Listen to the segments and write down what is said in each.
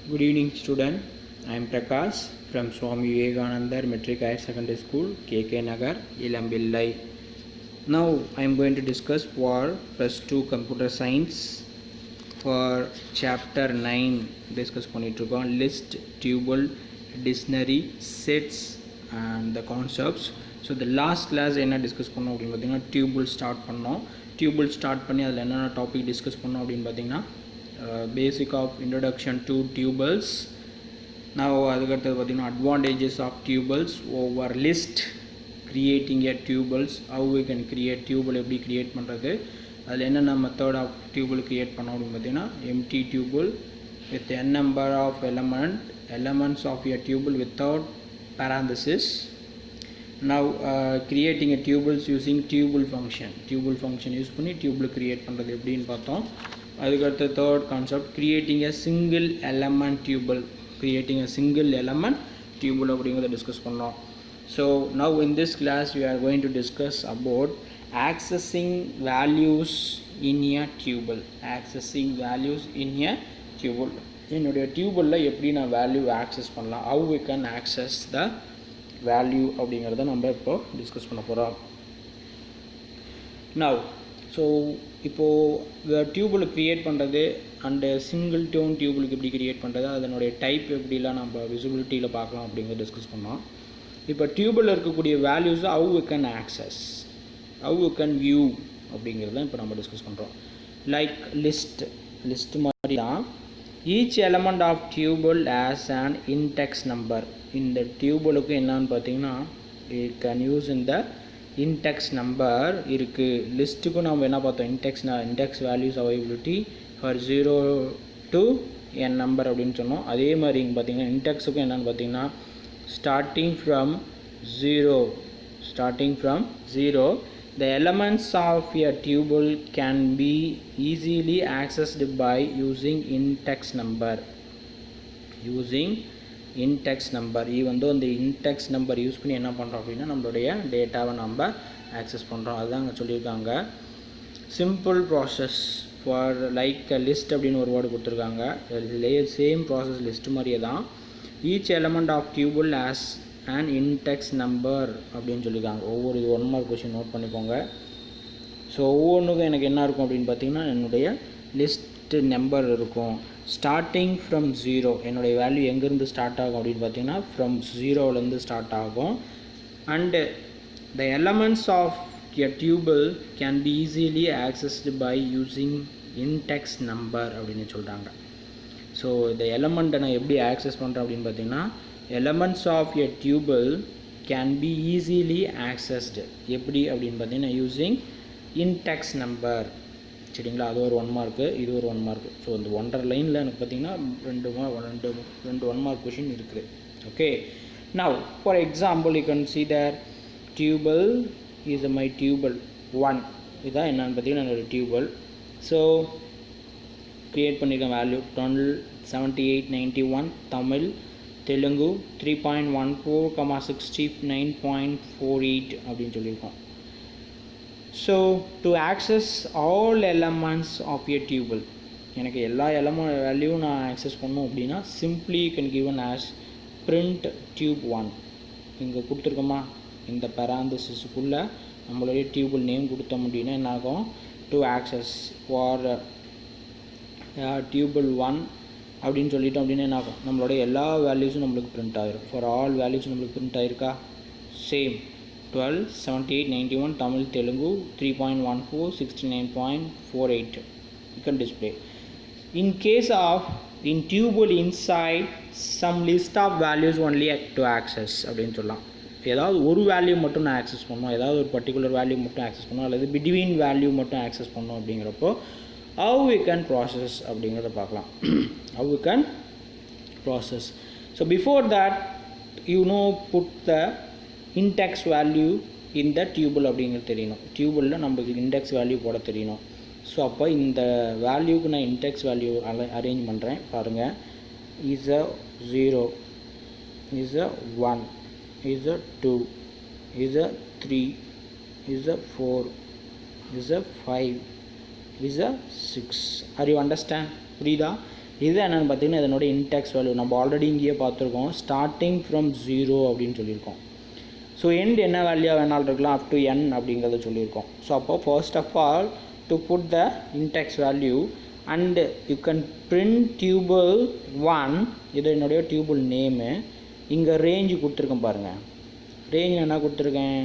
Good evening, student. I am Prakash from Swami Vivekananda Metric Higher Secondary School, KK Nagar, Ilambillai. Now I am going to discuss for +2 Computer Science for Chapter 9. Discuss பண்ணிட்டுருக்கோம் list, tuple, dictionary, sets and the concepts. So the last class என்ன discuss பண்ணோம் அப்படின்னு பார்த்தீங்கன்னா tuple start பண்ணோம். tuple start பண்ணி அதில் என்னென்ன topic discuss பண்ணோம் அப்படின்னு பார்த்தீங்கன்னா basic of introduction to tuples. Now அதுக்கடுத்தது பார்த்தீங்கன்னா advantages of tuples over list, creating a tuples, how we can create tuple, எப்படி create பண்ணுறது, அதில் என்னென்ன மெத்தட் ஆஃப் tuple create பண்ணோம் அப்படின்னு பார்த்தீங்கன்னா empty tuple with n number of elements of a tuple without parenthesis. Now creating a tuples using tuple function use பண்ணி tuple create பண்ணுறது எப்படின்னு பார்த்தோம். அதுக்கடுத்த third concept creating a single element tuple அப்படிங்கிறத discuss பண்ணோம். So now in this class we are going to discuss about accessing values in a tuple. என்னுடைய டியூபிளில் எப்படி நான் வேல்யூ ஆக்சஸ் பண்ணலாம், how we can access the value அப்படிங்கிறத நம்ம இப்போ டிஸ்கஸ் பண்ண போகிறோம். நவ் ஸோ இப்போது டியூபிள் க்ரியேட் பண்ணுறது அண்டு சிங்கிள் டோன் டியூபிளுக்கு எப்படி க்ரியேட் பண்ணுறது, அதனுடைய டைப் எப்படிலாம் நம்ம விசிபிலிட்டியில் பார்க்கலாம் அப்படிங்கிறத டிஸ்கஸ் பண்ணோம். இப்போ டியூபிளில் இருக்கக்கூடிய வேல்யூஸை how we can access, how we can view அப்படிங்கிறத இப்போ நம்ம டிஸ்கஸ் பண்ணுறோம். லைக் லிஸ்ட் மாதிரி தான். Each element of tuple as an index number. இந்த டியூபிளுக்கு என்னன்னு பார்த்தீங்கன்னா இட் கேன் யூஸ் இந்த இன்டெக்ஸ் நம்பர் இருக்குது. லிஸ்ட்டுக்கும் நம்ம என்ன பார்த்தோம், index values availability for 0 to n number அப்படின்னு சொன்னோம். அதே மாதிரி இங்கே பார்த்தீங்கன்னா இன்டெக்ஸுக்கும் என்னென்னு பார்த்தீங்கன்னா starting from 0 the elements of a tuple can be easily accessed by using index number. Even though இந்த இன்டெக்ஸ் நம்பர் யூஸ் பண்ணி என்ன பண்ணுறோம் அப்படின்னா நம்மளுடைய டேட்டாவை நம்ம ஆக்சஸ் பண்ணுறோம். அதுதான் அங்கே சொல்லியிருக்காங்க. Simple process for like list அப்படின்னு ஒரு வேர்டு கொடுத்துருக்காங்க. சேம் ப்ராசஸ் லிஸ்ட் மாதிரியே தான். Each element of tuple as and index number அப்படின்னு சொல்லியிருக்காங்க. ஒவ்வொரு இது 1 மார்க் கொஷின் நோட் பண்ணிக்கோங்க. ஸோ ஒவ்வொன்றுக்கும் எனக்கு என்ன இருக்கும் அப்படின்னு பார்த்தீங்கன்னா என்னுடைய லிஸ்ட் நம்பர் இருக்கும். ஸ்டார்டிங் ஃப்ரம் 0, என்னுடைய வேல்யூ எங்கேருந்து ஸ்டார்ட் ஆகும் அப்படின்னு பார்த்தீங்கன்னா ஃப்ரம் 0லேருந்து ஸ்டார்ட் ஆகும். And the elements of a tuple can be easily accessed by using index number அப்படின்னு சொல்கிறாங்க. ஸோ இந்த எலமெண்ட்டை நான் எப்படி ஆக்சஸ் பண்ணுறேன் அப்படின்னு பார்த்தீங்கன்னா elements of a tuple can be easily accessed எப்படி அப்படின்னு பார்த்தீங்கன்னா யூஸிங் இன்டெக்ஸ் நம்பர். சரிங்களா, அது ஒரு 1 மார்க்கு, இது ஒரு 1 மார்க்கு. ஸோ இந்த 1.5 லைனில் எனக்கு பார்த்தீங்கன்னா ரெண்டு 1 மார்க் கொஷின் இருக்குது. Okay, now for example you can see that tuple is my tuple 1. இதுதான் என்னென்னு பார்த்தீங்கன்னா என்னோடய டியூபிள். ஸோ க்ரியேட் பண்ணியிருக்கேன் வேல்யூ 12 78 91 தமிழ் தெலுங்கு 3.14, 69.48 அப்படின்னு சொல்லியிருக்கோம். So to access all elements of a tuple, எனக்கு எல்லா எலமெண்ட் வேல்யூவும் நான் ஆக்சஸ் பண்ணணும் அப்படின்னா simply can given as print tube 1. இங்கே கொடுத்துருக்கோமா, இந்த பேராந்தசிஸுக்குள்ளே நம்மளுடைய டியூபிள் நேம் கொடுத்தோம் அப்படின்னா என்ன ஆகும், டு ஆக்சஸ் ஃபார் டியூபிள் 1 அப்படின்னு சொல்லிட்டோம் அப்படின்னா என்ன ஆகும், நம்மளுடைய எல்லா வேல்யூஸும் நம்மளுக்கு பிரிண்ட் ஆகிரும். ஃபார் ஆல் வேல்யூஸும் நம்மளுக்கு பிரிண்ட் ஆகிருக்கா, same 12 78 91 Tamil Telugu 3.14 69.48 you can display. In case of in tuple inside some list of values only to access அப்படின்னு சொல்லலாம். ஏதாவது ஒரு வேல்யூ மட்டும் நான் ஆக்சஸ் பண்ணணும், ஏதாவது ஒரு பர்டிகுலர் வேல்யூ மட்டும் ஆக்சஸ் பண்ணணும், அல்லது பிட்வீன் வேல்யூ மட்டும் ஆக்சஸ் பண்ணணும் அப்படிங்கிறப்போ how we can process அப்படிங்கிறத பார்க்கலாம். how we can process. So before that put the index value இந்த டியூபிள் அப்படிங்கிறது தெரியணும். டியூபிளில் நம்மளுக்கு இன்டெக்ஸ் வேல்யூ போட தெரியணும். ஸோ அப்போ இந்த வேல்யூக்கு நான் இன்டெக்ஸ் வேல்யூ அரேஞ்ச் பண்ணுறேன் பாருங்கள். Is a 0, is a 1, is a 2, is a 3, is a 4, is a 5, is a 6. R you understand? புரியுதா? இது என்னென்னு பார்த்தீங்கன்னா இதனோட இன்டெக்ஸ் வேல்யூ. நம்ம ஆல்ரெடி இங்கேயே பார்த்துருக்கோம், ஸ்டார்டிங் ஃப்ரம் 0 அப்படின்னு சொல்லியிருக்கோம். ஸோ எண்ட் என்ன வேல்யூ வேணாலும் இருக்கலாம், அப் டு n அப்படிங்கிறத சொல்லியிருக்கோம். ஸோ அப்போ first of all to put the index value and you can print tuple 1. இது என்னுடைய tuple நேமு. இங்கே ரேஞ்சு கொடுத்துருக்கேன் பாருங்கள். ரேஞ்ச் என்ன கொடுத்துருக்கேன்,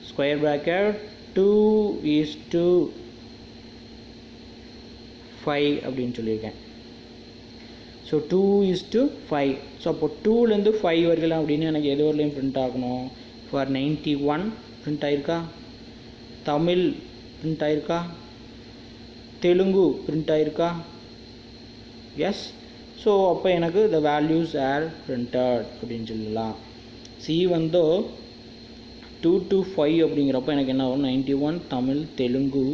ஸ்கொயர் ப்ராக்கெட் 2:5 அப்படின்னு சொல்லியிருக்கேன். ஸோ 2:5. ஸோ அப்போ 2லேருந்து 5 வரைக்கலாம் அப்படின்னு எனக்கு எது வரலையும் பிரிண்ட் ஆகணும். ஃபார் 91 பிரிண்ட் ஆகிருக்கா, தமிழ் பிரிண்ட் ஆகிருக்கா, தெலுங்கு பிரிண்ட் ஆகிருக்கா, எஸ். ஸோ அப்போ எனக்கு த வேல்யூஸ் ஆர் பிரிண்டட் அப்படின்னு சொல்லலாம். சி வந்து 2 to 5 அப்படிங்கிறப்ப எனக்கு என்ன வரும், 91 தமிழ் தெலுங்கு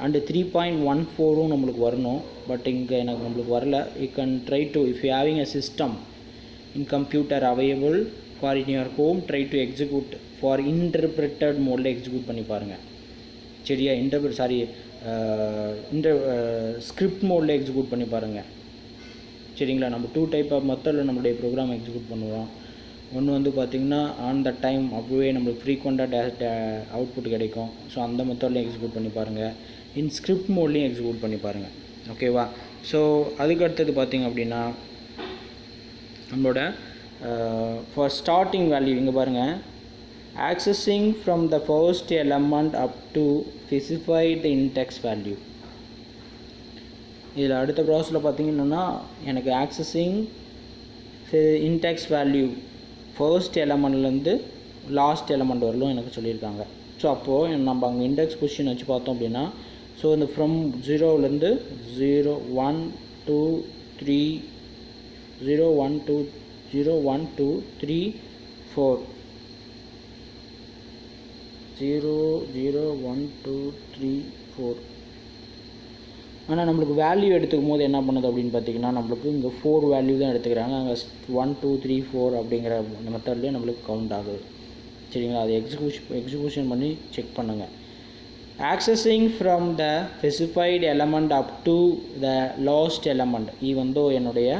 அண்டு 3.14 நம்மளுக்கு வரணும். பட் இங்கே எனக்கு நம்மளுக்கு வரல. You can try to, if you having a system in computer available for in your home, try to execute for interpreted மோடில் எக்ஸிக்யூட் பண்ணி பாருங்கள். சரியா, ஸ்கிரிப்ட் மோடில் எக்ஸிக்யூட் பண்ணி பாருங்கள். சரிங்களா, நம்ம 2 டைப் ஆஃப் மெத்தடில் நம்மளுடைய ப்ரோக்ராம் எக்ஸிக்யூட் பண்ணுவோம். ஒன்று வந்து பார்த்திங்கன்னா ஆன் த டைம் அப்போவே நம்மளுக்கு ஃப்ரீக்வெண்ட்டாக அவுட்புட் கிடைக்கும். ஸோ அந்த மெத்தட்லையும் எக்ஸிக்யூட் பண்ணி பாருங்கள். இன் ஸ்கிரிப்ட் மோட்லேயும் எக்ஸிக்யூட் பண்ணி பாருங்கள். ஓகேவா. ஸோ அதுக்கு அடுத்தது பார்த்திங்க அப்படின்னா நம்மளோட ஃபார் ஸ்டார்டிங் வேல்யூ இங்கே பாருங்கள், accessing from the first element up to specify the index value. இதில் அடுத்த ப்ராசஸில் பார்த்திங்கன்னா எனக்கு ஆக்சஸிங் இன்டெக்ஸ் வேல்யூ ஃபர்ஸ்ட் எலமெண்ட்லேருந்து லாஸ்ட் எலமெண்ட் வரலும் எனக்கு சொல்லியிருக்காங்க. ஸோ அப்போது நம்ம அங்கே இண்டெக்ஸ் பொசிஷன் வச்சு பார்த்தோம் அப்படின்னா, ஸோ இந்த ஃப்ரம் 0லேருந்து 0 1 2 3 0 1 2 0 1 2 3 4 0 0 1 2 3 4. ஆனால் நம்மளுக்கு வேல்யூ எடுத்துக்கும் போது என்ன பண்ணுது அப்படின்னு பார்த்தீங்கன்னா, நம்மளுக்கு இங்கே 4 வேல்யூ தான் எடுத்துக்கிறாங்க. அங்கே 1 2 3 4 அப்படிங்கிற மெத்தட்லேயே நம்மளுக்கு கவுண்ட் ஆகுது. சரிங்களா, அது எக்ஸிக்யூஷன் பண்ணி செக் பண்ணுங்கள். Accessing from the specified element up to the last element, வந்து என்னுடைய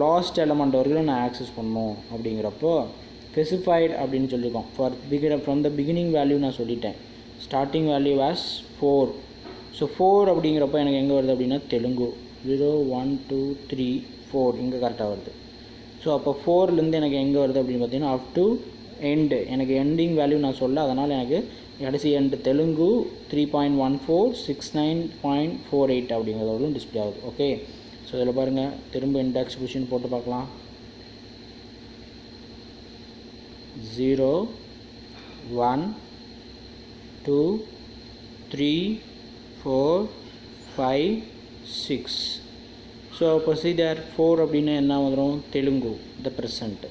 லாஸ்ட் எலமெண்ட் வரைக்கும் நான் ஆக்சஸ் பண்ணணும். அப்படிங்கிறப்போ ஸ்பெசிஃபைடு அப்படின்னு சொல்லியிருக்கோம். ஃப்ரம் த பிகினிங் வேல்யூ நான் சொல்லிட்டேன். Starting value was 4. ஸோ 4 அப்படிங்கிறப்ப எனக்கு எங்கே வருது அப்படின்னா தெலுங்கு 0 1 2 3 4 இங்கே கரெக்டாக வருது. ஸோ அப்போ 4லேருந்து எனக்கு எங்கே வருது அப்படின்னு பார்த்தீங்கன்னா அப் டு எண்டு. எனக்கு எண்டிங் வேல்யூ நான் சொல்ல, அதனால் எனக்கு கடைசி எண்டு தெலுங்கு 3.14 69.48 அப்படிங்கிறதோட டிஸ்பிளே ஆகுது. ஓகே. ஸோ இதில் பாருங்கள், திரும்ப இண்டெக்ஸ் பொசிஷன் போட்டு பார்க்கலாம். 0 1 2 3 4 5 6. ஸோ அப்போ see there 4 அப்படின்னா என்ன வரும், Telugu the present,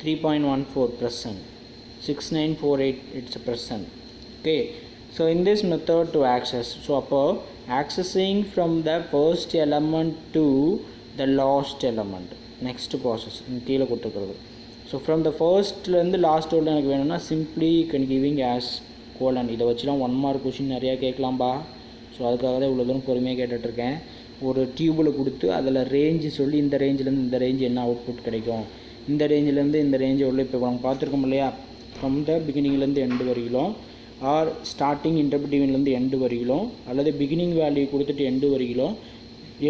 3.14 present, 6948 it's a present. Okay, so in this method to access, so அப்போ accessing from the first element to the last element, next process கீழே கொடுத்துருக்கிறது. ஸோ ஃப்ரம் த ஃபர்ஸ்ட்லேருந்து லாஸ்ட் உள்ள எனக்கு வேணும்னா simply can giving as colon. இதை வச்சுலாம் 1 mark question நிறையா கேட்கலாம்பா. So அதுக்காக தான் இவ்வளோ தூரம் பொறுமையாக கேட்டுட்ருக்கேன். ஒரு டியூபில் கொடுத்து அதில் ரேஞ்சு சொல்லி இந்த ரேஞ்சிலேருந்து இந்த ரேஞ்சு என்ன அவுட்புட் கிடைக்கும், இந்த ரேஞ்சிலேருந்து இந்த ரேஞ்சு உள்ள இப்போ நம்ம பார்த்துருக்கோம் இல்லையா, ஃப்ரம் த பிகினிங்லேருந்து எண்டு வரைக்கும், ஆர் ஸ்டார்டிங் இன்டர்பிரிட்டிவ்லேருந்து எண்டு வரைக்கும், அல்லது பிகினிங் வேல்யூ கொடுத்துட்டு எண்டு வரைக்கும்,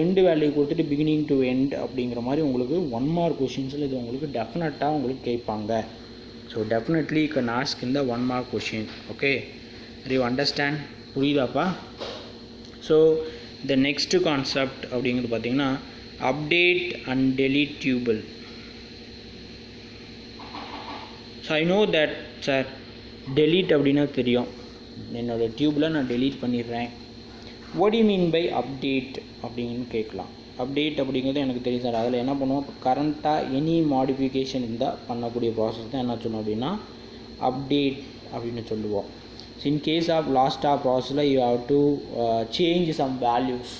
எண்டு வேல்யூ கொடுத்துட்டு பிகினிங் டு எண்ட் அப்படிங்கிற மாதிரி உங்களுக்கு 1 மார்க் கொஷின்ஸில் இது உங்களுக்கு டெஃபினட்டாக உங்களுக்கு கேட்பாங்க. So definitely you can ask இந்த 1 mark question. Okay, you understand, புரியுதாப்பா? ஸோ த நெக்ஸ்ட்டு கான்செப்ட் அப்படிங்கிறது பார்த்திங்கன்னா update and delete tuple. So I know that sir delete அப்படின்னா தெரியும், என்னோடய டியூபில் நான் டெலீட் பண்ணிடுறேன். What you mean by update அப்படின்னு கேட்கலாம். அப்டேட் அப்படிங்கிறது எனக்கு தெரியும் சார், அதில் என்ன பண்ணுவோம், இப்போ கரண்ட்டாக எனி மாடிஃபிகேஷன் இருந்தால் பண்ணக்கூடிய ப்ராசஸ் தான் என்ன சொன்னோம் அப்படின்னா அப்டேட் அப்படின்னு சொல்லுவோம். So in case of last of ப்ராசஸில் you have to change some values.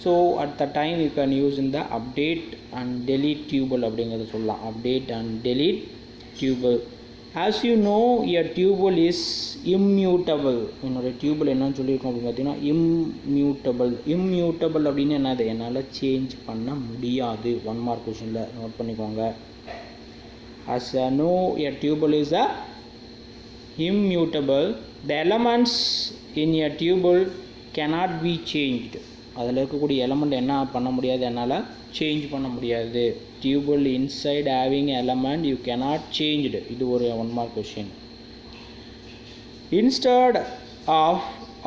So at the time you can use இந்த அப்டேட் அண்ட் டெலீட் டியூபிள் அப்படிங்கிறத சொல்லலாம். Update and delete tuple. as you know a tuple is immutable. என்னோட tuple என்னன்னு சொல்லியிருக்கோம் அப்படின்னு பார்த்தீங்கன்னா immutable அப்படின்னு என்னது, என்னால் சேஞ்ச் பண்ண முடியாது. 1 மார்க் கொஷனில் நோட் பண்ணிக்கோங்க. as you know a tuple is a immutable, the elements in a tuple cannot be changed. அதில் இருக்கக்கூடிய எலமெண்ட் என்ன பண்ண முடியாது, என்னால் சேஞ்ச் பண்ண முடியாது. tuple inside having element you cannot change it. இது ஒரு 1 mark question. instead of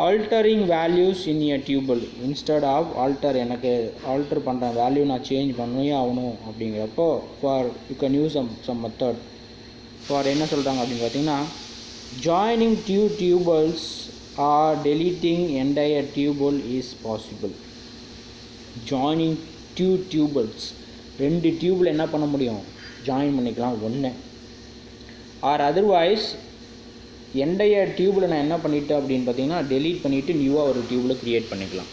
altering values in a tuple, instead of எனக்கு ஆல்டர் பண்ணுற வேல்யூ நான் சேஞ்ச் பண்ணவே ஆகணும் அப்படிங்கிறப்போ for you can use some method. For என்ன சொல்கிறாங்க அப்படின்னு பார்த்தீங்கன்னா, joining 2 tuples or deleting entire tuple is possible. joining 2 tuples, 2 tuple என்ன பண்ண முடியும், ஜாயின் பண்ணிக்கலாம் ஒன்று. ஆர் அதர்வைஸ் என்டையர் டியூபில் நான் என்ன பண்ணிட்டேன் அப்படின்னு பார்த்தீங்கன்னா டெலீட் பண்ணிவிட்டு நியூவாக ஒரு டியூபில் க்ரியேட் பண்ணிக்கலாம்.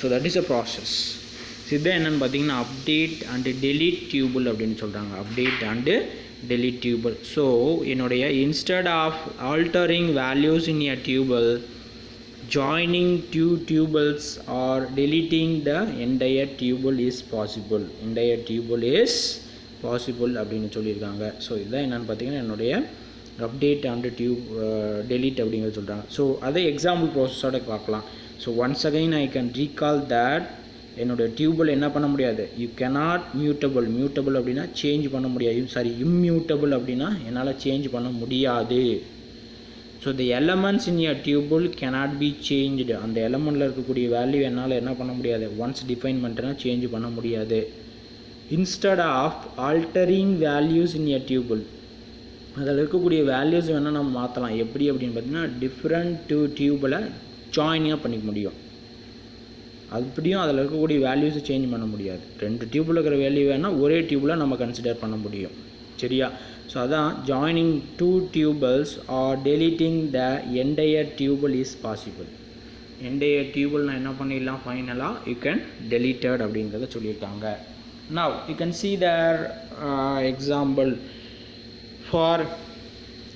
So that is a process. இதுதான் என்னென்னு பார்த்தீங்கன்னா அப்டேட் அண்டு டெலீட் டியூபிள் அப்படின்னு சொல்கிறாங்க. Update and delete tuple. So என்னுடைய instead of altering values in a tuple, joining 2 tuples or deleting the entire tuple is possible. entire tuple is possible அப்படின்னு சொல்லியிருக்காங்க. So இதுதான் என்னென்னு பார்த்தீங்கன்னா என்னுடைய அப்டேட் அண்ட் delete அப்படிங்கிறது சொல்கிறாங்க. ஸோ அதை எக்ஸாம்பிள் ப்ராசஸோட பார்க்கலாம். So once again I can recall that என்னோட டியூபிள் என்ன பண்ண முடியாது, யூ கேனாட் மியூட்டபிள் அப்படின்னா சேஞ்ச் பண்ண முடியாது, சாரி இம்மியூட்டபிள் அப்படின்னா என்னால் சேஞ்ச் பண்ண முடியாது. So the elements in your tuple cannot be changed. அந்த எலமெண்ட்டில் இருக்கக்கூடிய வேல்யூ என்னால் என்ன பண்ண முடியாது, ஒன்ஸ் டிஃபைன் பண்ணிட்டேன்னா சேஞ்ச் பண்ண முடியாது. Instead of altering values in your tuple, அதில் இருக்கக்கூடிய வேல்யூஸ் வேணால் நம்ம மாற்றலாம். எப்படி அப்படின்னு பார்த்தீங்கன்னா டிஃப்ரெண்ட் டியூபிளை ஜாயினிங்காக பண்ணிக்க முடியும். அப்படியும் அதில் இருக்கக்கூடிய வேல்யூஸை சேஞ்ச் பண்ண முடியாது. 2 டியூபில் இருக்கிற வேல்யூ வேணால் ஒரே டியூபில் நம்ம கன்சிடர் பண்ண முடியும். சரியா? ஸோ அதான் joining 2 tuples or deleting the entire tuple is possible. Entire tuple நான் என்ன பண்ணிடலாம், ஃபைனலாக யூ கேன் டெலிட்டட் அப்படிங்கிறத சொல்லியிருக்காங்க. Now you can see their example for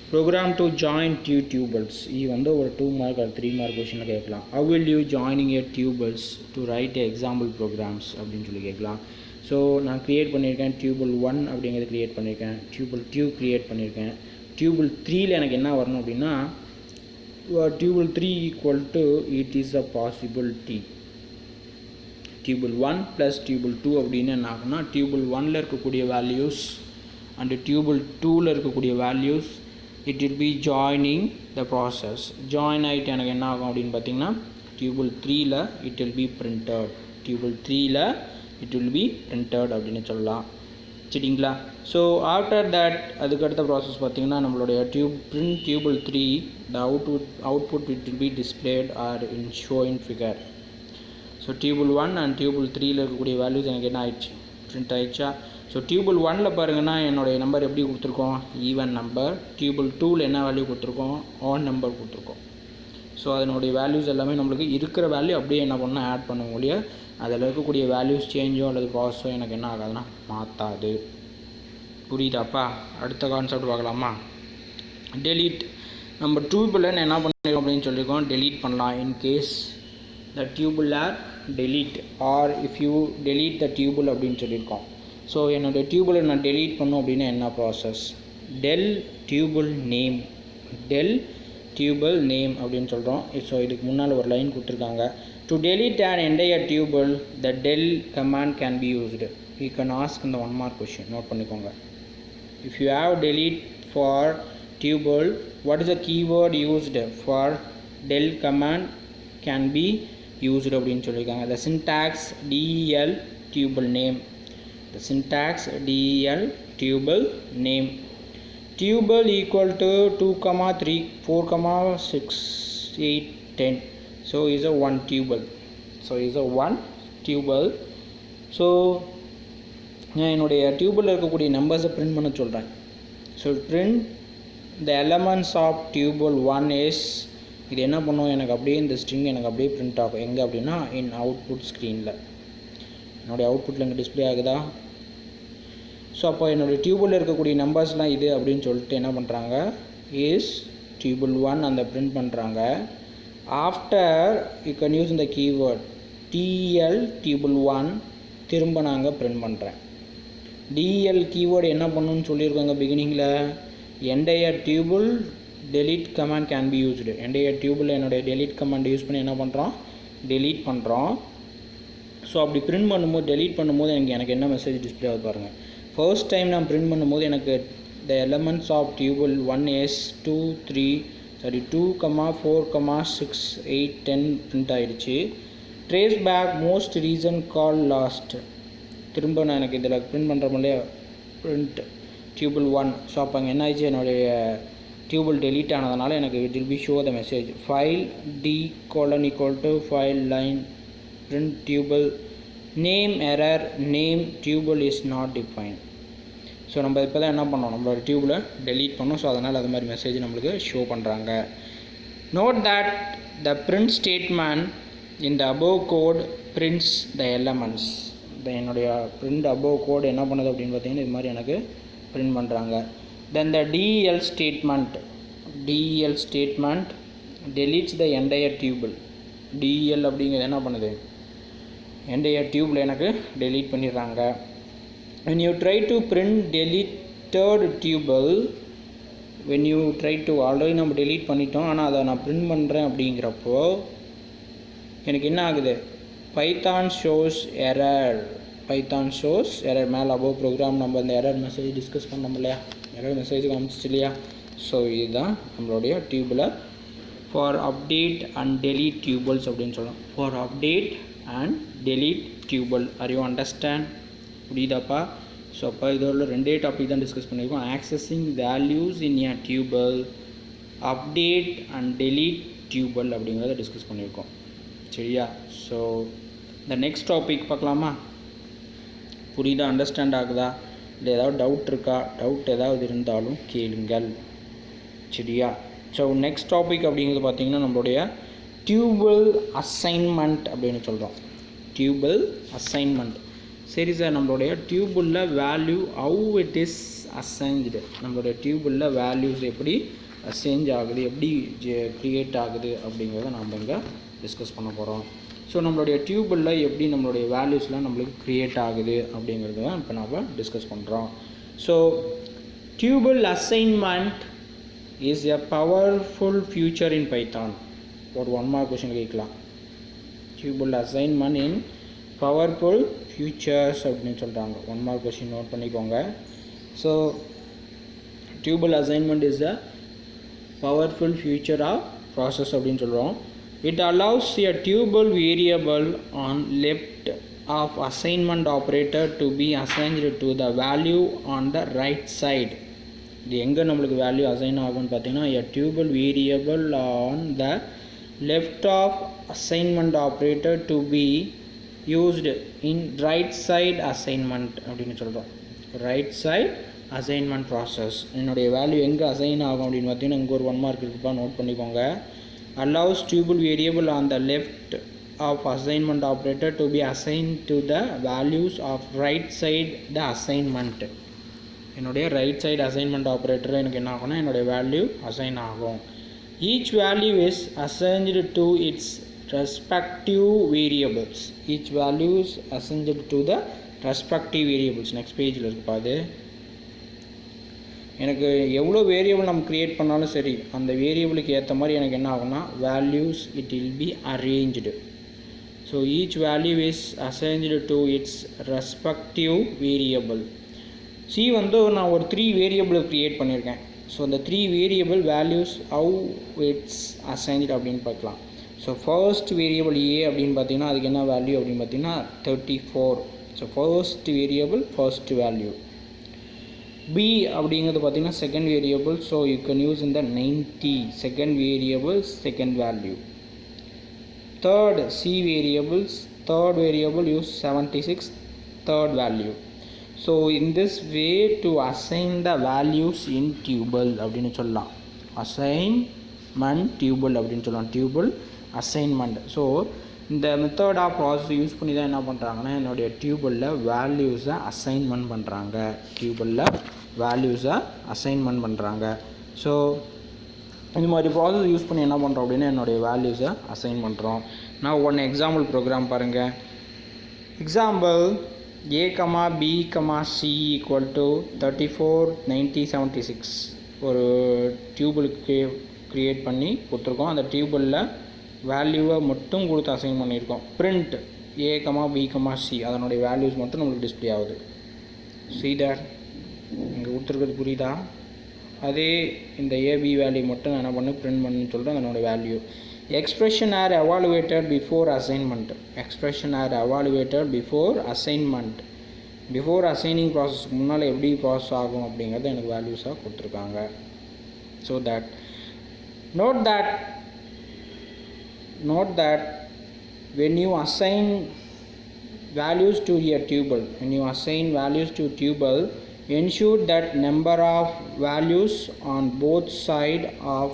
program to join 2 tuples. இது வந்து ஒரு 2 மார்க் or 3 மார்க் கொஷனில் கேட்கலாம். how will you joining a tuples to write example programs அப்படின்னு சொல்லி கேட்கலாம். ஸோ நான் க்ரியேட் பண்ணியிருக்கேன் tuple 1 அப்படிங்கிறது க்ரியேட் பண்ணியிருக்கேன், tuple 2 க்ரியேட் பண்ணியிருக்கேன். tuple 3ல் எனக்கு என்ன வரணும் அப்படின்னா tuple 3 equal to it is a possibility. tuple 1 plus tuple 2 அப்படின்னு என்ன ஆகுனா tuple 1ல் இருக்கக்கூடிய வேல்யூஸ் அண்ட் tuple 2ல் இருக்கக்கூடிய values it will be joining the process. join ஆகிட்டு எனக்கு என்ன ஆகும் அப்படின்னு பார்த்தீங்கன்னா tuple 3ல் it will be printed. tuple 3ல் it will be printed அப்படின்னு சொல்லலாம். சரிங்களா? ஸோ ஆஃப்டர் தட் அதுக்கடுத்த ப்ராசஸ் பார்த்தீங்கன்னா நம்மளுடைய print tuple 3 the output it will be displayed or in showing figure. So tuple 1 and tuple 3ல் இருக்கக்கூடிய வேல்யூஸ் எனக்கு என்ன ஆயிடுச்சு, print ஆயிடுச்சா? ஸோ tuple 1ல் பாருங்கன்னா என்னுடைய நம்பர் எப்படி கொடுத்துருக்கோம், ஈவன் நம்பர். tuple 2ல் என்ன வேல்யூ கொடுத்துருக்கோம், ஆட் நம்பர் கொடுத்துருக்கோம். ஸோ அதனுடைய வேல்யூஸ் எல்லாமே நம்மளுக்கு இருக்கிற வேல்யூ அப்படியே என்ன பண்ணால் ஆட் பண்ண முடியும். அதில் இருக்கக்கூடிய வேல்யூஸ் சேஞ்சோ அல்லது ப்ராசஸோ எனக்கு என்ன ஆகாதுன்னா மாற்றாது. புரியுதாப்பா? அடுத்த கான்செப்ட் பார்க்கலாமா? டெலீட். நம்ம டியூபிளில் என்ன பண்ணிருக்கோம் அப்படின்னு சொல்லியிருக்கோம், டெலீட் பண்ணலாம். In case the tuple or delete or if you delete the tuple அப்படின்னு சொல்லியிருக்கோம். ஸோ என்னோடய டியூபிளை நான் டெலீட் பண்ணோம் அப்படின்னா என்ன ப்ராசஸ், டெல் டியூபிள் நேம் அப்படின்னு சொல்கிறோம். ஸோ இதுக்கு முன்னால் ஒரு லைன் கொடுத்துருக்காங்க. To delete an entire tuple the del command can be used. you can ask இந்த 1 mark question நோட் பண்ணிக்கோங்க. if you have delete for tuple, what is the keyword used for del command can be used அப்படின்னு சொல்லியிருக்காங்க. the syntax del tuple name, the syntax del tuple name. tuple equal to 2, 3, 4, 6, 8, 10. so is a 1 tuple. So நான் என்னுடைய டியூபிளில் இருக்கக்கூடிய நம்பர்ஸை print பண்ண சொல்கிறேன். So print the elements of tuple 1 is, இது என்ன பண்ணும், எனக்கு அப்படியே இந்த ஸ்ட்ரிங் எனக்கு அப்படியே பிரிண்ட் ஆகும். எங்கே அப்படின்னா இன் அவுட்புட் ஸ்க்ரீனில், என்னுடைய அவுட்புட்டில் இங்கே டிஸ்பிளே ஆகுதா? ஸோ அப்போ என்னுடைய டியூபிளில் இருக்கக்கூடிய நம்பர்ஸ்லாம் இது அப்படின்னு சொல்லிட்டு என்ன பண்ணுறாங்க, இஸ் tuple 1 அந்த பிரிண்ட் பண்ணுறாங்க. ஆஃப்டர் யூ கேன் யூஸ் இந்த கீவேர்ட் TL tuple 1 திரும்ப நாங்கள் பிரிண்ட் பண்ணுறேன். DL கீவேர்டு என்ன பண்ணணும்னு சொல்லியிருக்காங்க பிகினிங்கில், entire tuple delete command can be used. Entire tuple என்னுடைய delete command யூஸ் பண்ணி என்ன பண்ணுறோம், delete பண்ணுறோம். ஸோ அப்படி பிரிண்ட் பண்ணும்போது delete பண்ணும்போது எனக்கு என்ன மெசேஜ் டிஸ்பிளே ஆகுது பாருங்கள். ஃபர்ஸ்ட் டைம் நான் பிரிண்ட் பண்ணும்போது எனக்கு the elements of tuple 1 is 2, 4, 6, 8, 10 print ஆகிடுச்சு. ட்ரேஸ் பேக் மோஸ்ட் ரீசன் கால் லாஸ்ட் திரும்ப நான் எனக்கு இதில் பிரிண்ட் பண்ணுற இல்லையா பிரிண்ட் tuple 1. ஸோ அப்போ அங்கே என்ன ஆயிடுச்சு, என்னுடைய டியூபிள் delete ஆனதுனால எனக்கு it will be show the message file d : file line print tuple name error name tuple is not defined. So நம்ம இப்போ தான் என்ன பண்ணோம், நம்மளோட டியூபில் delete பண்ணோம். ஸோ அதனால் அது மாதிரி மெசேஜ் நம்மளுக்கு ஷோ பண்ணுறாங்க. Note that the print statement in the above code prints the elements. என்னுடைய print above code என்ன பண்ணுது அப்படின்னு பார்த்தீங்கன்னா இது மாதிரி எனக்கு பிரிண்ட் பண்ணுறாங்க. Then the DL statement deletes the entire tuple. DL அப்படிங்கிறது என்ன பண்ணுது, entire tuple எனக்கு delete பண்ணிடுறாங்க. When you try to print deleted tuple, when you try to already நம்ம delete பண்ணிட்டோம், ஆனால் அதை நான் print பண்ணுறேன் அப்படிங்கிறப்போ எனக்கு என்ன ஆகுது, Python shows error. மேலே above ப்ரோக்ராம் நம்ம இந்த எரர் மெசேஜ் டிஸ்கஸ் பண்ணோம் இல்லையா, எரர் மெசேஜ் காமிச்சிச்சு இல்லையா. ஸோ இதுதான் நம்மளுடைய டியூபில் for update and delete tuples அப்படின்னு சொல்லலாம். For update and delete tuple. Are you understand? புரியுதாப்பா? ஸோ அப்போ இதோட ரெண்டே டாபிக் தான் டிஸ்கஸ் பண்ணியிருக்கோம். Accessing values in a tuple, update and delete tuple அப்படிங்கிறத டிஸ்கஸ் பண்ணியிருக்கோம். சரியா? ஸோ இந்த நெக்ஸ்ட் டாபிக் பார்க்கலாமா? புரியுதா? அண்டர்ஸ்டாண்ட் ஆகுதா? இல்லை ஏதாவது டவுட் இருக்கா? டவுட் ஏதாவது இருந்தாலும் கேளுங்கள். சரியா? ஸோ நெக்ஸ்ட் டாபிக் அப்படிங்கிறது பார்த்திங்கன்னா நம்மளுடைய டியூபிள் அசைன்மெண்ட் அப்படின்னு சொல்கிறோம். Tuple assignment. சரி சார், நம்மளுடைய டியூபிளில் value how it is assigned, நம்மளுடைய டியூபிளில் வேல்யூஸ் எப்படி அசைஞ்ச் ஆகுது, எப்படி க்ரியேட் ஆகுது அப்படிங்கிறத நம்ம இங்கே டிஸ்கஸ் பண்ண போகிறோம். ஸோ நம்மளுடைய டியூபிளில் எப்படி நம்மளுடைய வேல்யூஸ்லாம் நம்மளுக்கு க்ரியேட் ஆகுது அப்படிங்கிறது தான் இப்போ நம்ம டிஸ்கஸ் பண்ணுறோம். So tuple assignment is a powerful feature in Python. ஒரு 1 மார்க் கொஸ்டின் கேட்கலாம். Tuple assignment in powerful features அப்படின்னு சொல்கிறாங்க. 1 மார்க் கொஸ்டின் நோட் பண்ணிக்கோங்க. So tuple assignment is a powerful feature of process அப்படின்னு சொல்கிறோம். It allows a tuple variable on left of assignment operator to be assigned to the value on the right side. இது எங்கே நம்மளுக்கு value assign ஆகும்னு பார்த்தீங்கன்னா a tuple variable on the left of assignment operator to be used in right side assignment அப்படின்னு சொல்கிறோம். Right side assignment process. என்னுடைய value எங்கே assign ஆகும் அப்படின்னு பார்த்தீங்கன்னா இங்கே ஒரு 1 மார்க் இருக்குப்பா, நோட் பண்ணிக்கோங்க. Allows tuple variable on the left of assignment operator to be assigned to the values of right side the assignment. என்னுடைய ரைட் சைடு அசைன்மெண்ட் ஆப்ரேட்டர் எனக்கு என்ன ஆகும்னா என்னுடைய வேல்யூ அசைன் ஆகும். Each value is assigned to its respective variables. Each value is assigned to the respective variables. Next பேஜில் இருக்குப்பா. அது எனக்கு எவ்வளோ வேரியபிள் நம்ம க்ரியேட் பண்ணாலும் சரி, அந்த வேரியபிளுக்கு ஏற்ற மாதிரி எனக்கு என்ன ஆகும்னா values it will be arranged. So each value is assigned to it's respective variable. நான் ஒரு 3 வேரியபிள் க்ரியேட் பண்ணியிருக்கேன். ஸோ அந்த 3 variable values how it's assigned அப்படின்னு பார்க்கலாம். ஸோ ஃபர்ஸ்ட் வேரியபிள் ஏ அப்படின்னு பார்த்தீங்கன்னா அதுக்கு என்ன வேல்யூ அப்படின்னு பார்த்தீங்கன்னா 34. So first variable first value. B அப்படிங்கிறது பார்த்தீங்கன்னா second variable. So you can use இந்த 90 second variable second value. Third C variables third variable use 76 third value. So in this way to assign the values in tuple அப்படின்னு சொல்லலாம். Assignment tuple அப்படின்னு சொல்லலாம். Tuple assignment. So இந்த method of process use பண்ணி தான் என்ன பண்ணுறாங்கன்னா என்னுடைய டியூபிளில் வேல்யூஸை அசைன்மெண்ட் பண்ணுறாங்க. அசைன்மெண்ட் பண்ணுறாங்க. ஸோ இந்த மாதிரி ப்ராசஸ் யூஸ் பண்ணி என்ன பண்ணுறோம் அப்படின்னா என்னுடைய வேல்யூஸை அசைன் பண்ணுறோம். நான் ஒன் எக்ஸாம்பிள் ப்ரோக்ராம் பாருங்கள். Example a, b, c equal to 34, 90, 76 ஒரு டியூபிளுக்கு க்ரியேட் பண்ணி கொடுத்துருக்கோம். அந்த டியூபிளில் வேல்யூவை மட்டும் கொடுத்து அசைன் பண்ணியிருக்கோம். பிரிண்ட் a, b, c அதனுடைய வேல்யூஸ் மட்டும் நம்மளுக்கு டிஸ்பிளே ஆகுது. see that இங்கே கொடுத்துருக்கிறது புரியுதா? அதே இந்த ஏபி வேல்யூ மட்டும் நான் என்ன பண்ணு பிரிண்ட் பண்ணுன்னு சொல்கிறேன். அதனோட value expression are evaluated before assignment. Before assigning ப்ராசஸ்க்கு முன்னால் எப்படி ப்ராசஸ் ஆகும் அப்படிங்கிறத எனக்கு வேல்யூஸாக கொடுத்துருக்காங்க. So that note that when you assign values to a tuple, ensure that number of values on both sides of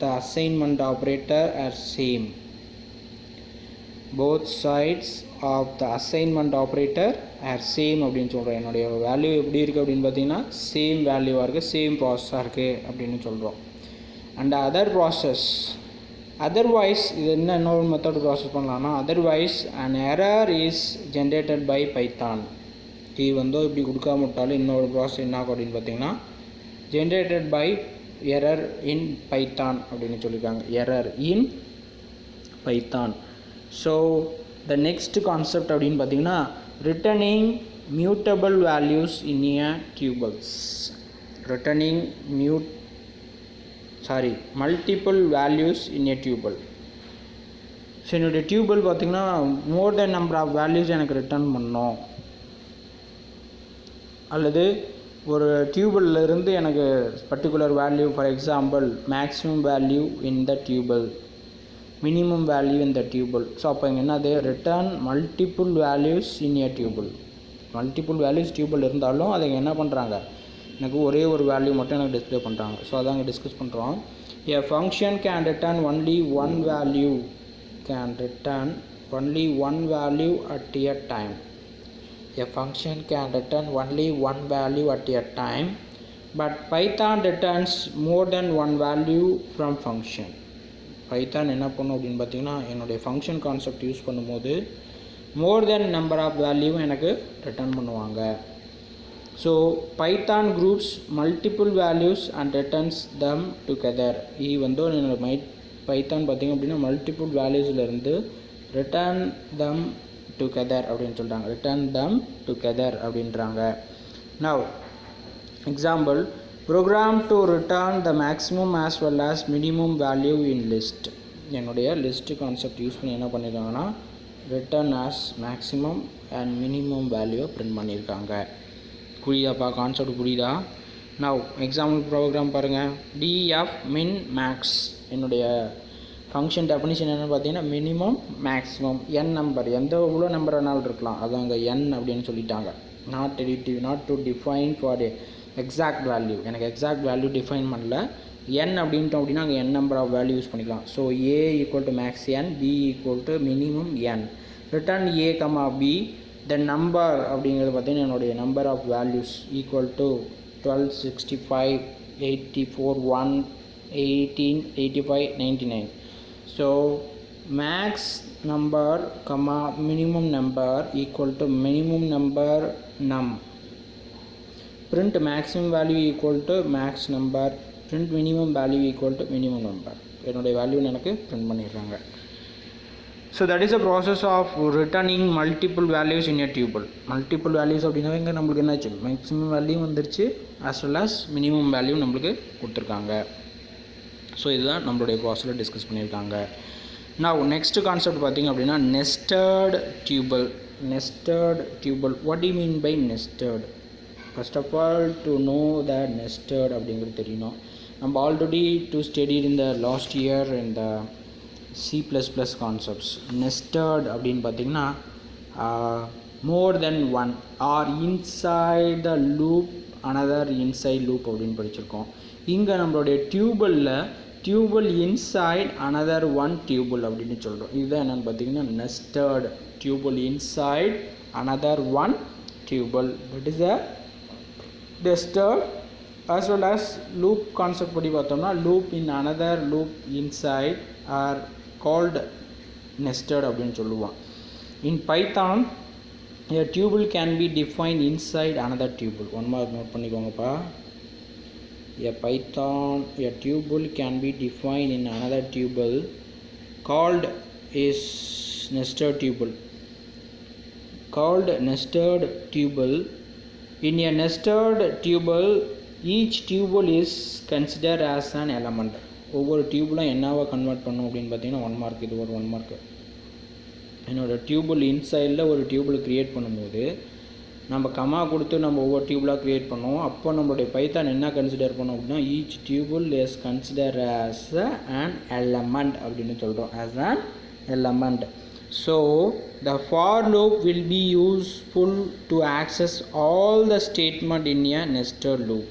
the assignment operator are same. அப்படின்னு சொல்கிறோம். என்னுடைய வேல்யூ எப்படி இருக்குது அப்படின்னு பார்த்தீங்கன்னா சேம் வேல்யூவாக இருக்குது, சேம் ப்ராசஸாக இருக்குது அப்படின்னு சொல்கிறோம். அண்ட் அதர்வைஸ் இது இன்னொரு மெத்தட் ப்ராசஸ் பண்ணலாம்னா otherwise an error is generated by Python. இது இப்படி கொடுக்காம விட்டாலும் இன்னொரு ப்ராசஸ் என்ன ஆகும் அப்படின்னு பார்த்தீங்கன்னா generated by error in Python அப்படின்னு சொல்லியிருக்காங்க. error in Python. So the next concept அப்படின்னு பார்த்தீங்கன்னா returning mutable values in a tuples. multiple values in a tuple. So என்னுடைய டியூபிள் பார்த்திங்கன்னா மோர் தென் நம்பர் ஆஃப் வேல்யூஸ் எனக்கு ரிட்டர்ன் பண்ணணும், அல்லது ஒரு டியூபிளிருந்து எனக்கு particular value, for example maximum value in the tuple, minimum value in the tuple. So அப்போ இங்கே என்னது return multiple values in a tuple. Multiple values tuple இருந்தாலும் அதை என்ன பண்ணுறாங்க எனக்கு ஒரே ஒரு வேல்யூ மட்டும் எனக்கு டிஸ்பிளே பண்ணுறாங்க. ஸோ அதான் இங்கே டிஸ்கஸ் பண்ணுறோம். A function can return only one value at a time. But Python returns more than one value from function. Python என்ன பண்ணும் அப்படின்னு பார்த்தீங்கன்னா என்னுடைய ஃபங்க்ஷன் கான்செப்ட் யூஸ் பண்ணும்போது மோர் தென் நம்பர் ஆஃப் வேல்யூ எனக்கு ரிட்டர்ன் பண்ணுவாங்க. So Python groups multiple values and returns them together. என்னோட Python பார்த்திங்க அப்படின்னா மல்டிபிள் வேல்யூஸ்லேருந்து return them together அப்படின்னு சொல்கிறாங்க. அப்படின்றாங்க. Now example program to return the maximum as well as minimum value in list. என்னுடைய list concept use பண்ணி என்ன பண்ணியிருக்காங்கன்னா return as maximum and minimum value பிரிண்ட் பண்ணியிருக்காங்க. புரியுதாப்பா? கான்செப்ட் புரியுதா? நவ் எக்ஸாம்பிள் ப்ரோக்ராம் பாருங்கள். df min max என்னுடைய ஃபங்க்ஷன் டெஃபினிஷன் என்னென்னு பார்த்தீங்கன்னா மினிமம் மேக்ஸிமம் n நம்பர், எவ்வளோ நம்பர் வேணாலும் இருக்கலாம், அது அங்கே n அப்படின்னு சொல்லிட்டாங்க. Not to define for exact value. எனக்கு எக்ஸாக்ட் வேல்யூ டிஃபைன் பண்ணல. n அப்படின்ட்டோம் அப்படின்னா அங்கே n number of value use பண்ணிக்கலாம். So a equal to max n, b equal to minimum n. Return a, b the number அப்படிங்கிறது பார்த்தீங்கன்னா என்னுடைய number of values equal to 12, 65, 84, 1, 18, 85, 99. So max number minimum number equal to minimum number num. print maximum value equal to max number, print minimum value equal to minimum number. என்னுடைய value எனக்கு print பண்ணிடுறாங்க. So that is a process of returning multiple values in a tuple. Multiple values அப்படின்னா இங்கே நம்மளுக்கு என்னாச்சு maximum value வந்துருச்சு, as well as minimum value நம்மளுக்கு கொடுத்துருக்காங்க. ஸோ இதுதான் நம்மளுடைய ப்ராசஸில் டிஸ்கஸ் பண்ணியிருக்காங்க. Now next concept பார்த்திங்க அப்படின்னா nested tuple. What do you mean by nested? First of all, to know that nested அப்படிங்கிறது தெரியணும். நம்ம already studied in the last year in the C++ concepts. nested அப்படின்னு பார்த்திங்கன்னா more than one or inside the loop another inside loop அப்படின்னு படிச்சிருக்கோம். இங்கே நம்மளுடைய டியூபிளில் tuple inside another one tuple அப்படின்னு சொல்கிறோம். இதுதான் என்னென்னு பார்த்தீங்கன்னா nested tuple inside another one tuple. That is a nested as well as loop concept படி பார்த்தோம்னா loop in another loop inside are called nested அப்படின்னு சொல்லுவோம். In Python a tuple can be defined inside another tuple. One mark note பண்ணிக்கோங்கப்பா. A tuple can be defined in another tuple called is nested tuple. In a nested tuple each tuple is considered as an element. ஒவ்வொரு டியூபிளும் என்னவா convert பண்ணும் அப்படின்னு பார்த்தீங்கன்னா 1 mark. இது ஒரு 1 mark. என்னோட tuple இன்சைடில் ஒரு tuple create பண்ணும்போது நம்ம கமா கொடுத்து நம்ம ஒவ்வொரு டியூபிளாக க்ரியேட் பண்ணுவோம். அப்போ நம்மளுடைய பைத்தான் என்ன கன்சிடர் பண்ணோம் அப்படின்னா each tuple is consider as an element அப்படின்னு சொல்கிறோம். as an element. So the for loop will be useful to access all the statement in a nested loop.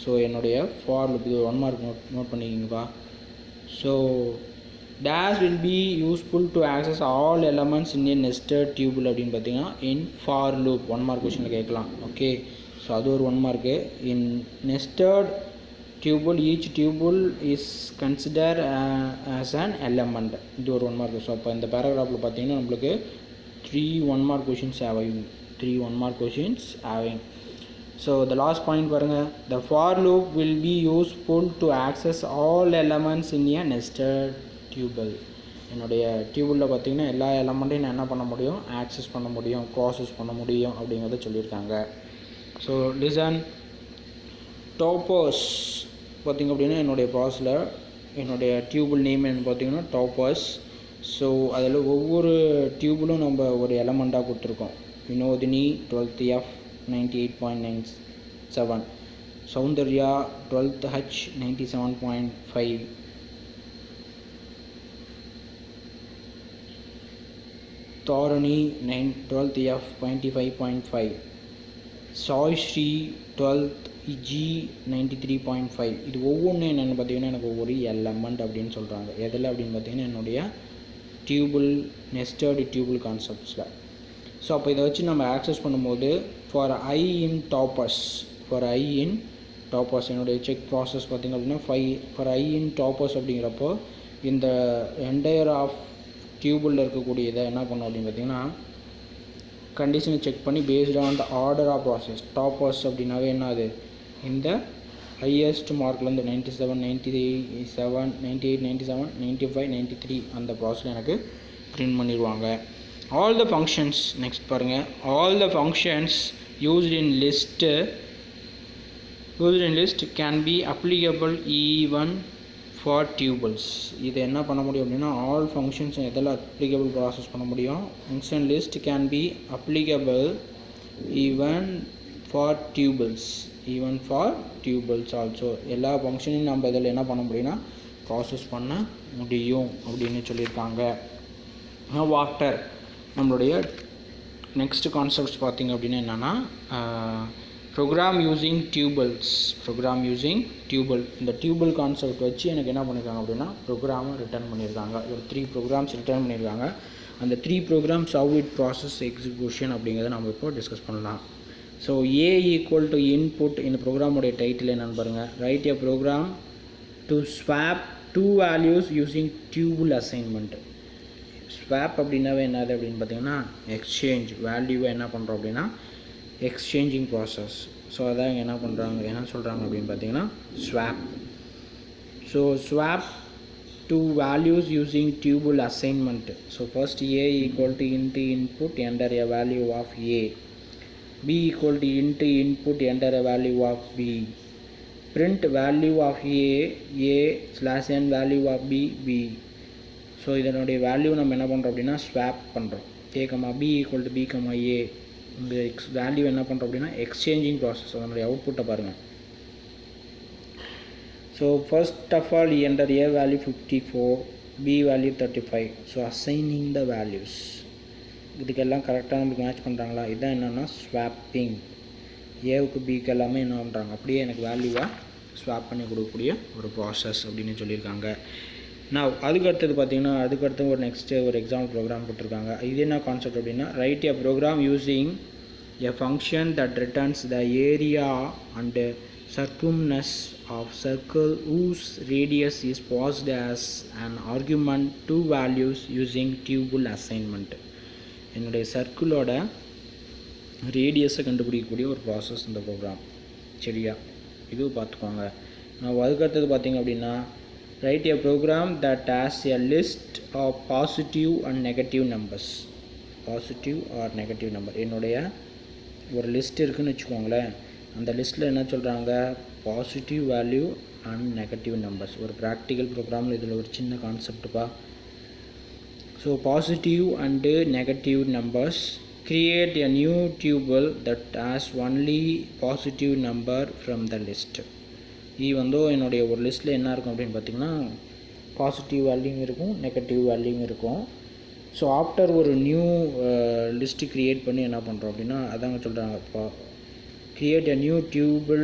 So என்னுடைய for loop இது 1 mark note பண்ணிக்கிங்கப்பா. So dash will be useful to access all elements in a nested tuple அப்படின்னு பார்த்தீங்கன்னா in for loop 1 mark கொஸ்டினில் கேட்கலாம். Okay, so அது ஒரு 1 mark. in nested tuple each tuple is considered as an element. இது ஒரு 1 mark. So அப்போ இந்த பேராகிராஃபில் பார்த்தீங்கன்னா நம்மளுக்கு 3 1 மார்க் கொஷின்ஸ் ஆகும். 3 1 மார்க் கொஷின்ஸ் ஆகும். ஸோ the last point பாருங்கள், the for loop will be useful to access all elements in a nested tuple. என்னுடைய டியூபிளில் பார்த்தீங்கன்னா எல்லா எலமெண்ட்டையும் நான் என்ன பண்ண முடியும், ஆக்சஸ் பண்ண முடியும், ப்ராசஸ் பண்ண முடியும் அப்படிங்கிறத சொல்லியிருக்காங்க. So listen. டாப்பர்ஸ் பார்த்திங்க அப்படின்னா என்னுடைய ப்ராசஸில் என்னுடைய டியூபிள் நேம் என்ன பார்த்திங்கன்னா டாப்பர்ஸ். ஸோ அதில் ஒவ்வொரு டியூபிளும் நம்ம ஒரு எலமெண்ட்டாக கொடுத்துருக்கோம். Vinodhini 12th F 98.97, Soundarya 12th H 97.5, Dharani 12th F 95.5, Sai Sri 12th G 93.5. இது ஒவ்வொன்றும் என்னென்னு பார்த்தீங்கன்னா எனக்கு ஒவ்வொரு எலமெண்ட் அப்படின்னு சொல்கிறாங்க. எதில் அப்படின்னு பார்த்தீங்கன்னா என்னுடைய டியூபிள் நெஸ்டட் டியூபிள் கான்செப்ட்ஸில். ஸோ அப்போ இதை வச்சு நம்ம ஆக்சஸ் பண்ணும்போது ஃபார் ஐ இன் டாப்பர்ஸ் என்னுடைய செக் ப்ராசஸ் பார்த்திங்க அப்படின்னா ஃபார் ஐ இன் டாப்பர்ஸ் அப்படிங்கிறப்போ இந்த என்டையர் ஆஃப் டியூபிளில் இருக்கக்கூடிய இதை என்ன பண்ணோம் அப்படின்னு பார்த்தீங்கன்னா கண்டிஷனை செக் பண்ணி based on the order of process. டாப்பர்ஸ் அப்படின்னாவே என்னது, இந்த ஹையஸ்ட் மார்க்லேருந்து 97 97 98 97 95 93 அந்த ப்ராசஸில் எனக்கு பிரிண்ட் பண்ணிடுவாங்க. all the functions next பாருங்கள், all the functions used in list can be applicable even for tuples. இது என்ன பண்ண முடியும் அப்படின்னா all functions எதில் applicable ப்ராசஸ் பண்ண முடியும், function list can be applicable even for tuples also. எல்லா ஃபங்க்ஷனையும் நம்ம இதில் என்ன பண்ண முடியும்னா ப்ராசஸ் பண்ண முடியும் அப்படின்னு சொல்லியிருக்காங்க. வாட்டர் நம்மளுடைய நெக்ஸ்ட் கான்செப்ட்ஸ் பார்த்திங்க அப்படின்னா என்னென்னா ப்ரோக்ராம் யூஸிங் டியூபிள். இந்த டியூபிள் கான்செப்ட் வச்சு எனக்கு என்ன பண்ணியிருக்காங்க அப்படின்னா ப்ரோக்ராமை ரிட்டர்ன் பண்ணியிருக்காங்க. ஒரு 3 ப்ரோக்ராம்ஸ் ரிட்டர்ன் பண்ணியிருக்காங்க. அந்த 3 programs how it process execution அப்படிங்கிறத நம்ம இப்போ டிஸ்கஸ் பண்ணலாம். So A equal to input, இந்த ப்ரோக்ராமோடைய டைட்டில் என்னென்னு பாருங்கள். Right a program to swap 2 values using tuple assignment. Swap அப்படின்னாவே என்னது அப்படின்னு பார்த்தீங்கன்னா எக்ஸ்சேஞ்ச் வேல்யூவை என்ன பண்ணுறோம் அப்படின்னா எக்ஸ்சேஞ்சிங் ப்ராசஸ். ஸோ அதான் என்ன சொல்கிறாங்க அப்படின்னு பார்த்தீங்கன்னா swap. So swap 2 values using tuple assignment. So first A equal to int input, enter a value of A. B equal to int input, enter a value of B. Print value of A slash n value of B. So இதனுடைய value நம்ம என்ன பண்ணுறோம் அப்படின்னா swap பண்ணுறோம். A, B equal to B, A. இந்த value என்ன பண்ணுறோம் அப்படின்னா எக்ஸ்சேஞ்சிங் ப்ராசஸ். அதனுடைய அவுட்புட்டை பாருங்கள். So first of all enter A value 54, B value 35. So assigning the values. இதுக்கெல்லாம் கரெக்டாக நமக்கு மேட்ச் பண்ணுறாங்களா, இதுதான் என்னென்னா ஸ்வாப்பிங். ஏவுக்கு பிக்கு எல்லாமே என்ன பண்ணுறாங்க அப்படியே எனக்கு வேல்யூவாக ஸ்வாப் பண்ணி கொடுக்கக்கூடிய ஒரு ப்ராசஸ் அப்படின்னு சொல்லியிருக்காங்க. நான் அதுக்கடுத்தது பார்த்தீங்கன்னா அதுக்கடுத்து ஒரு நெக்ஸ்ட்டு ஒரு எக்ஸாம்பிள் ப்ரோக்ராம் கொடுத்துருக்காங்க. இது என்ன கான்செப்ட் அப்படின்னா, write a program using a function that returns the area and circumference of circle whose radius is passed as an argument to values using tuple assignment. என்னுடைய சர்க்கிளோட ரேடியஸை கண்டுபிடிக்கக்கூடிய ஒரு ப்ராசஸ் இந்த program. சரியா, இது பார்த்துக்கோங்க. நான் அதுக்கடுத்தது பார்த்திங்க அப்படின்னா, write a program that has a list of positive and negative numbers. Positive or negative number என்னுடைய ஒரு லிஸ்ட் இருக்குதுன்னு வச்சுக்கோங்களேன். அந்த லிஸ்ட்டில் என்ன சொல்கிறாங்க, positive value and negative numbers. ஒரு ப்ராக்டிக்கல் ப்ரோக்ராமில் இதில் ஒரு சின்ன கான்செப்ட்டுப்பா. So positive and negative numbers, create a new tuple that has only positive number from the list. இது வந்து என்னுடைய ஒரு லிஸ்ட்டில் என்ன இருக்கும் அப்படின்னு பார்த்திங்கன்னா, பாசிட்டிவ் வேல்யூவும் இருக்கும், நெகட்டிவ் வேல்யூவும் இருக்கும். ஸோ ஆஃப்டர் ஒரு நியூ லிஸ்ட்டு க்ரியேட் பண்ணி என்ன பண்ணுறோம் அப்படின்னா, அதாங்க சொல்கிறாங்க, create a new tuple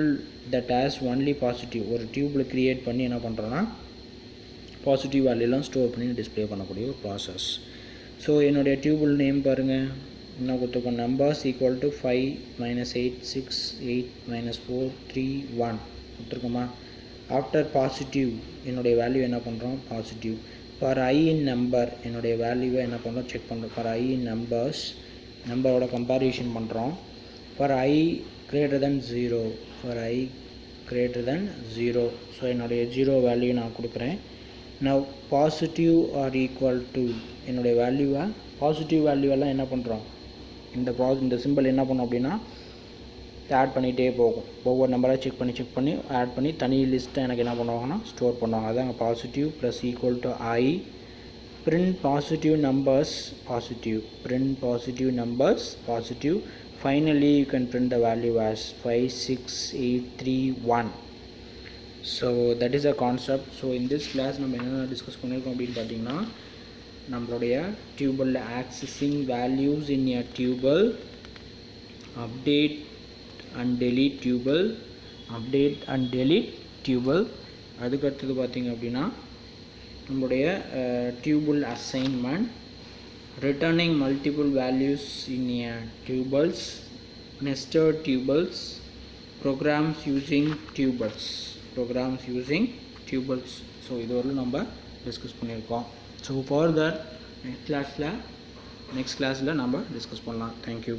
that has only positive. ஒரு டியூபில் க்ரியேட் பண்ணி என்ன பண்ணுறோன்னா, பாசிட்டிவ் வேல்யூலாம் ஸ்டோர் பண்ணி டிஸ்பிளே பண்ணக்கூடிய ஒரு ப்ராசஸ். ஸோ என்னுடைய டியூபிள் நேம் பாருங்கள், என்ன கொடுத்துருக்கோம், நம்பர்ஸ் ஈக்குவல் டு 5 - 8 6 8 - 4 3 1 கொடுத்துருக்கோமா. ஆஃப்டர் பாசிட்டிவ் என்னுடைய வேல்யூ என்ன பண்ணுறோம், positive. For I in number என்னுடைய வேல்யூவை என்ன பண்ணுறோம், செக் பண்ணுறோம். ஃபார் ஐ இன் நம்பர்ஸ், நம்பரோட கம்பேரிஷன் பண்ணுறோம். For I greater than 0, for I greater than 0. ஸோ என்னுடைய 0 வேல்யூ நான் கொடுக்குறேன். நான் பாசிட்டிவ் ஆர் ஈக்குவல் டு என்னுடைய வேல்யூவை, பாசிட்டிவ் வேல்யூவெல்லாம் என்ன பண்ணுறோம், இந்த சிம்பிள் என்ன பண்ணோம் அப்படின்னா ஆட் பண்ணிகிட்டே போகும். ஒவ்வொரு நம்பராக செக் பண்ணி ஆட் பண்ணி தனி லிஸ்ட்டை எனக்கு என்ன பண்ணுவாங்கன்னா ஸ்டோர் பண்ணுவாங்க. அதாங்க positive plus equal to I. print positive numbers positive, print positive numbers positive. Finally you can print the value as 5 6 8 3 1. So that is a concept. So in this class நம்ம என்ன டிஸ்கஸ் பண்ணியிருக்கோம் அப்படின்னு பார்த்தீங்கன்னா, நம்மளுடைய டியூபிளில் accessing values in a tuple, update and delete tuple, update and delete tuple. அதுக்கடுத்தது பார்த்திங்க அப்படின்னா நம்மளுடைய tuple assignment, returning multiple values in a tuples, nested tuples, programs using tuples. So இது வரலும் நம்ம டிஸ்கஸ் பண்ணியிருக்கோம். ஸோ ஃபர்தர் நெக்ஸ்ட் கிளாஸில் நம்ம டிஸ்கஸ் பண்ணலாம். தேங்க்யூ.